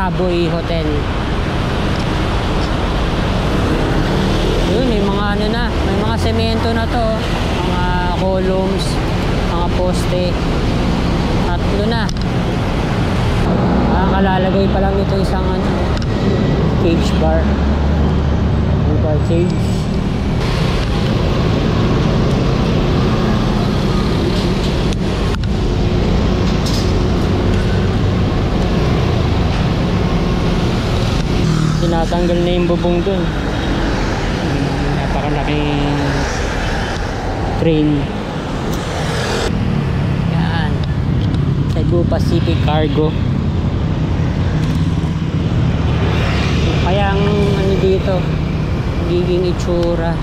Savoy Hotel. Yun, may mga ano na, may mga semento na to, mga columns, mga poste, tatlo na. Kalalagay pa lang ito isang ano, cage bar, bar cage. Tinatanggal na yung bubong dun. Napakalaking crane. Yan, Cebu Pacific Cargo. Kaya ang ano dito, giging itsura,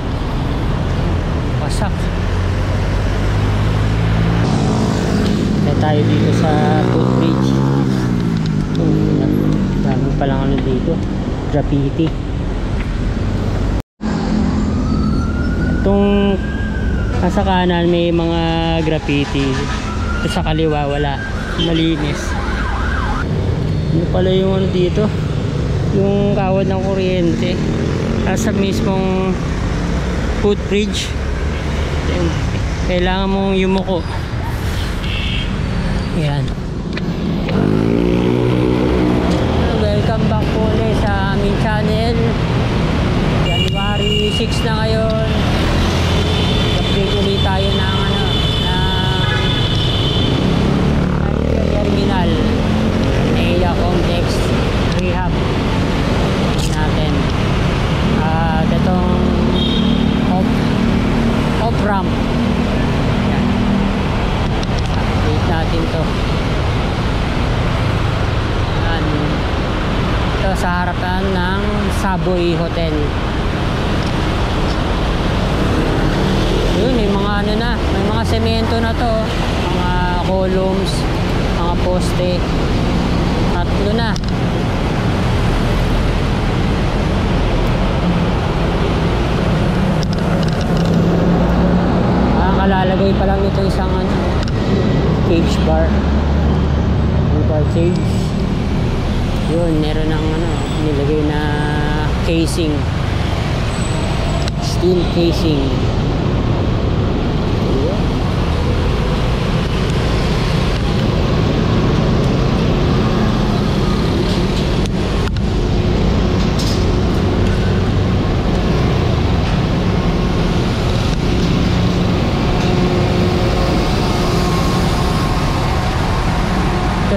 wasak. Kaya tayo dito sa footbridge. Dami palang ano dito, graffiti. Itong nasa kanan may mga graffiti, ito sa kaliwa wala, malinis. Ano pala yung ano dito, yung kawad ng kuryente sa mismong footbridge. Kailangan mong yumuko. Yan. Welcome back po ulit sa aming channel. January 6 na ngayon. Update ulit tayo ng ano, ng terminal NAIA Complex Rehab natin. At itong off ramp. Yan. Update natin to. Yan. Ito sa harapan ng Savoy Hotel. Yun, may mga ano na, may mga semento na to, mga columns, mga poste, tatlo na. Kalalagay pa lang ito isang ano, cage bar, bar cage. Yun, meron ng ano, nilagay na casing, steel casing.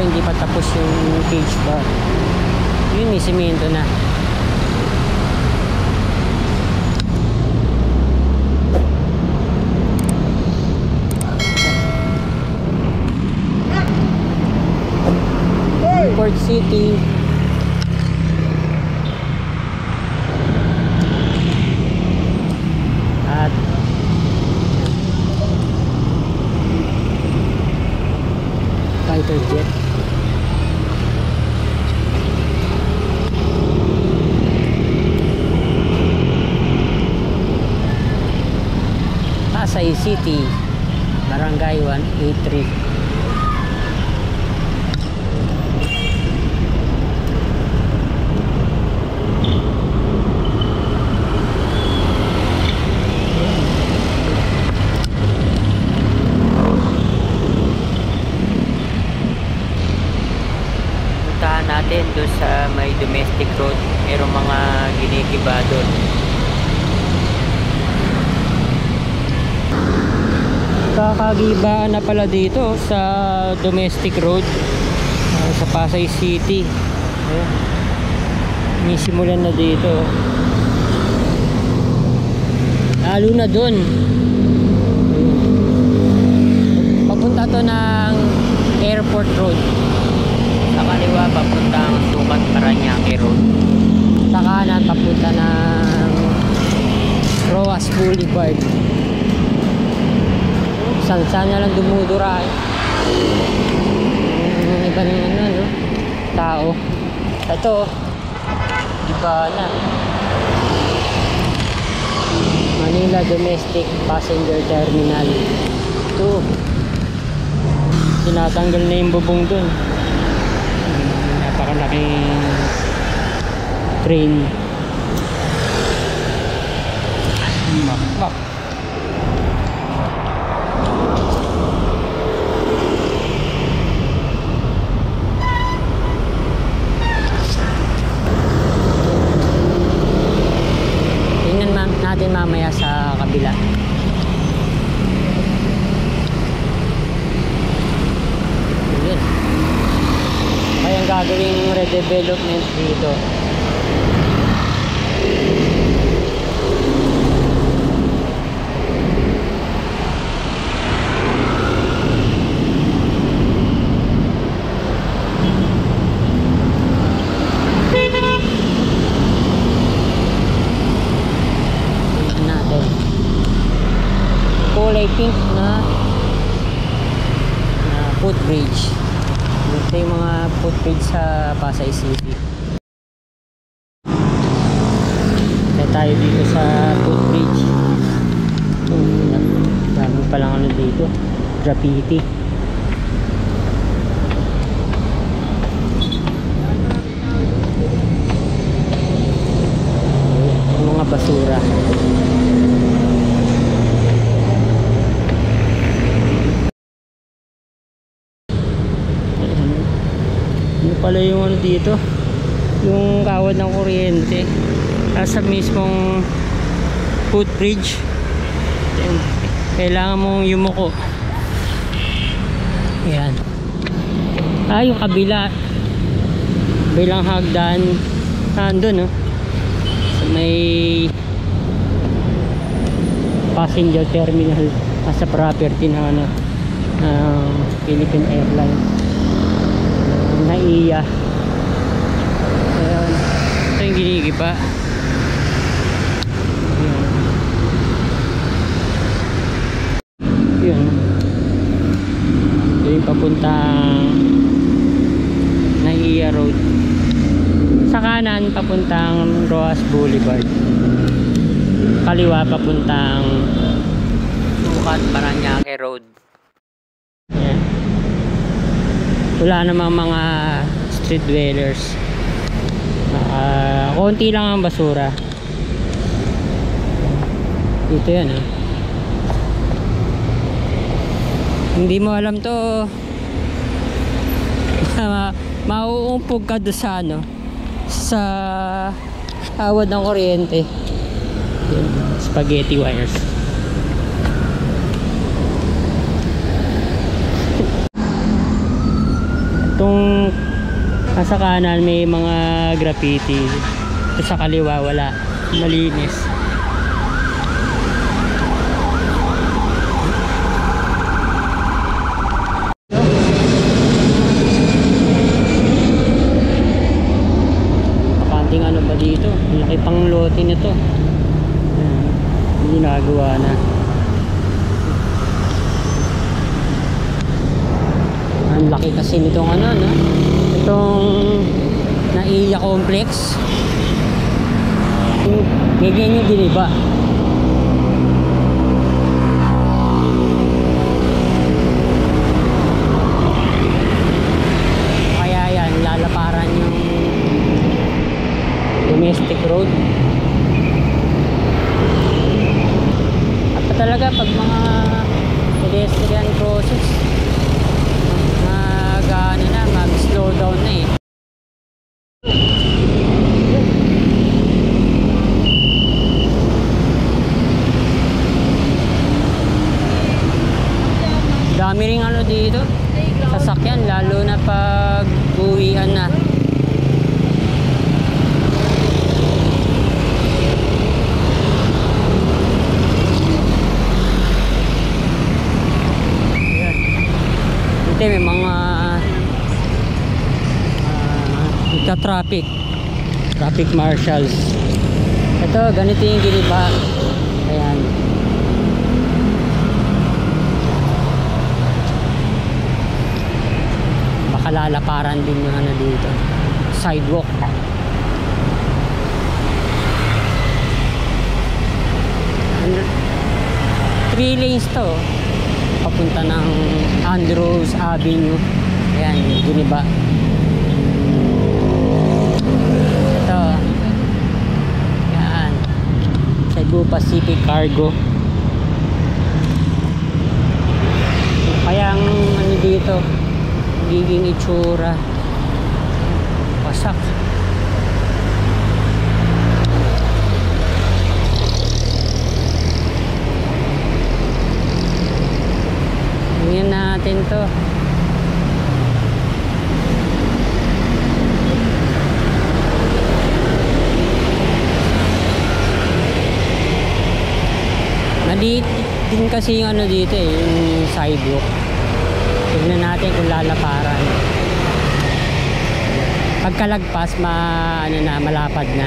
Hindi pa tapos yung cage bar. Yun, may semento na. Port City. At fighter jet. Pasay City, Barangay 183. Puntahan natin doon sa may domestic road, mayroong mga ginigiba doon. Kakagibaan na pala dito sa domestic road, sa Pasay City. Ayan. May simulan na dito. Lalo na dun. Papunta to ng Airport Road. Sa kaliwa papuntang Sukat Paranaque Road. Sa kanan papunta ng Roas Boulevard. Saan na lang dumudura yung iba ng ano, no? Tao. Ito iba na Manila Domestic Passenger Terminal 2. Tinatanggal na yung bubong dun. Napakalaking crane. Mak. Tingnan natin mamaya sa kabila. Yun. Kaya gagawing redevelopment dito. Kulay pink na footbridge. Ito yung mga footbridge sa Pasay City. Kaya tayo dito sa footbridge. Dami palang ano dito, graffiti. Yung mga basura. Pala yung ano dito, yung kawad ng kuryente sa mismong footbridge. Kailangan mong yumuko. Ayan. Yung kabila, bilang hagdan nandun, no? So, may passenger terminal sa property ng ano, Philippine Airlines. Naiya. Ayan. Ito yung ginigiba. Yun. Ito yung papuntang Naiya Road. Sa kanan papuntang Roas Boulevard. Kaliwa papuntang Sukat Paranaque Road. Wala namang mga street dwellers. Konti lang ang basura. Dito yan, Hindi mo alam to. Mauumpog ka doon sa ano, sa awad ng kuryente. Spaghetti wires. Itong nasa kanan may mga graffiti. Ito sa kaliwa wala, malinis. Pakanting ano ba dito? Laki pang lote nito. Ginagawa na. Ang laki kasi nitong ano, no? Itong Naiya Complex. Ganyan yung diniba. Kaya yan, lalaparan yung domestic road. At talaga pag mga pedestrian crosses, mag-slow down na eh. Dami ring ano dito, sasakyan, lalo na pag uwian na. Ito may mga traffic marshals. Ito ganito yung giniba. Ayan, baka lalaparan din yung ano dito, sidewalk. 3 lanes to, papunta ng Andrews Avenue. Ayan, giniba. Ito Pacific Cargo. Kaya ang ano dito, giging itsura, wasak. Tingnan natin to. Maliit din kasi yung ano dito eh, yung sidewalk. Tignan natin kung lalaparan. Pagkalagpas, ano na, malapad na.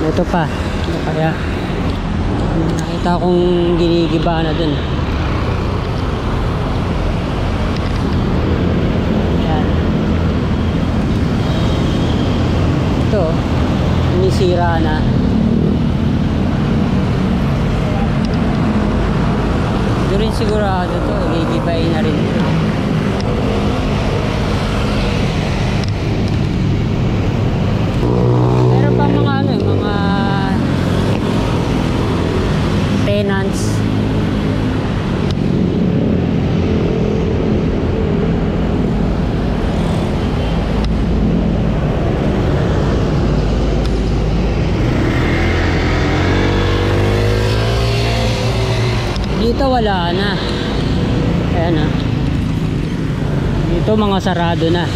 Ito pa. Ano kaya? Nakita kong ginigiba na dun. Ito, sinisira na. Ito rin sigurado to, gigibay na rin ito. Meron pa mga ano, mga tenants. Dito wala na. Ayan na. Dito mga sarado na.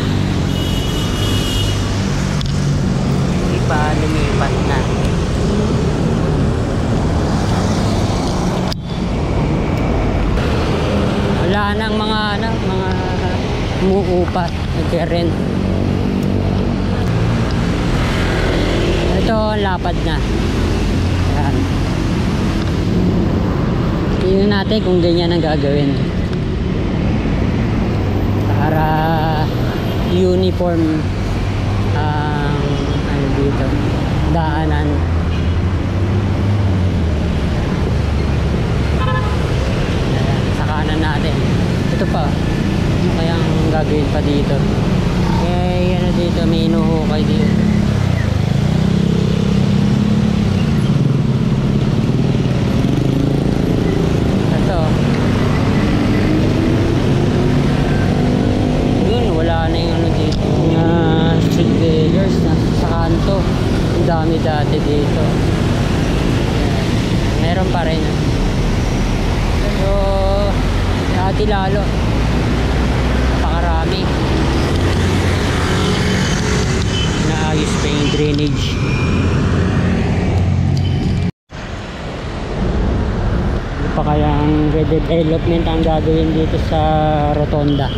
Hindi pa lumipat na. Wala nang mga ano, mga umuupa, nagre-rent. Ito lapad na. Ayan. Tingnan natin kung ganyan ang gagawin para uniform ang ano dito, daanan. Sa kanan natin ito pa, ano kayang gagawin pa dito? Eh ano dito, may inuhukay dito. Dami dati dito. Meron pa rin. Pero dati lalo. Napakarami. Naayos pa yung drainage. Ano pa kayang redevelopment ang gagawin dito sa Rotonda?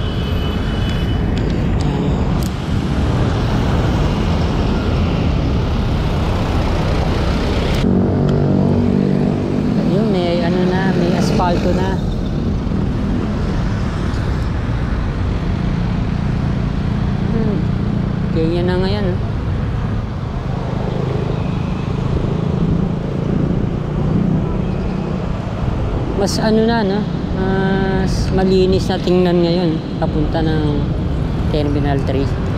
Asfalto na. Ganyan na ngayon. Mas ano na, no? Mas malinis na tingnan ngayon papunta ng Terminal 3.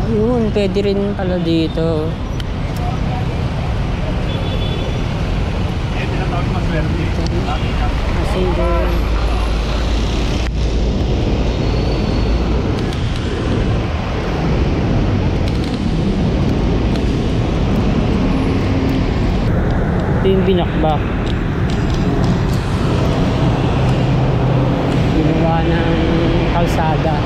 Yun, pwede rin pala dito. Kasi ito yung binakbak. Ginawa ng kalsada.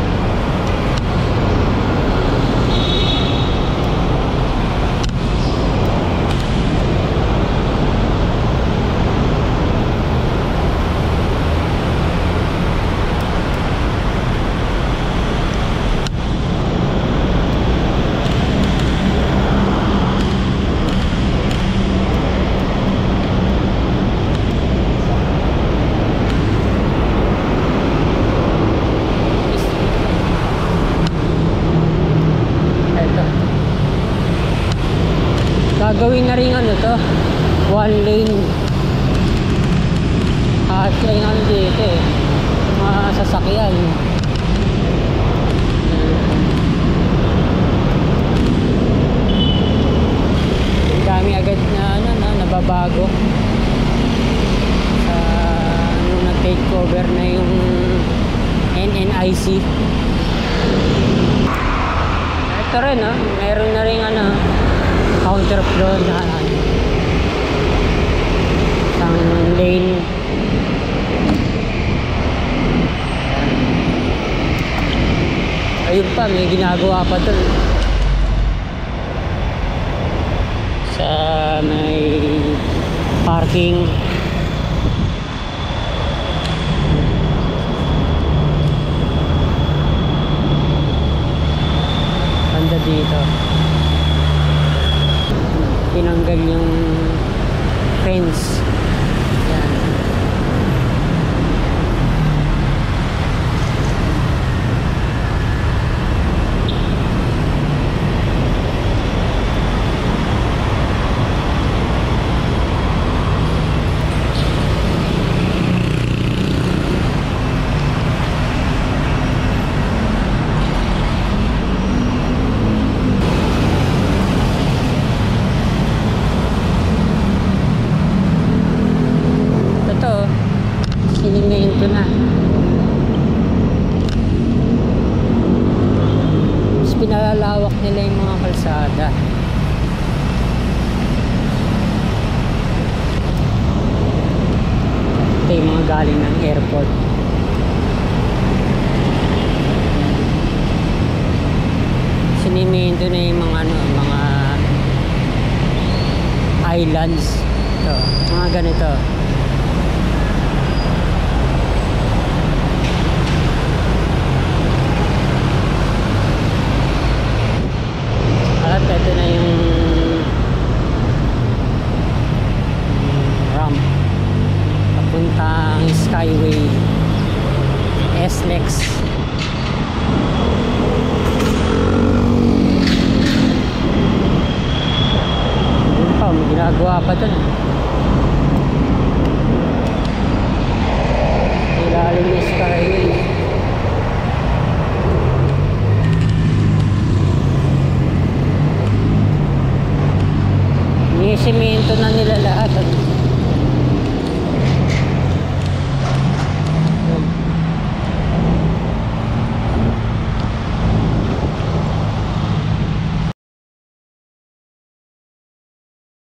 Gagawin na rin ano to, one lane. Kaya yung ano dito eh, mga sasakyan. Ang dami agad na ano, nababago. Nung nag-take over na yung NNIC. Ito rin meron na rin ano, counterflow na isang lane. Ayun pa, may ginagawa pa dun sa may parking. Banda dito tinanggal yung fence. Yan. Sinimento na. Tapos pinalalawak nila yung mga kalsada. Ito yung mga galing ng airport. Sinimento na yung mga mga islands. Ito, mga ganito. At ito na yung ramp papuntang Skyway SLEX. Yun pa, may ginagawa pa dun. Ilalim yung Skyway. Simento na nila lahat.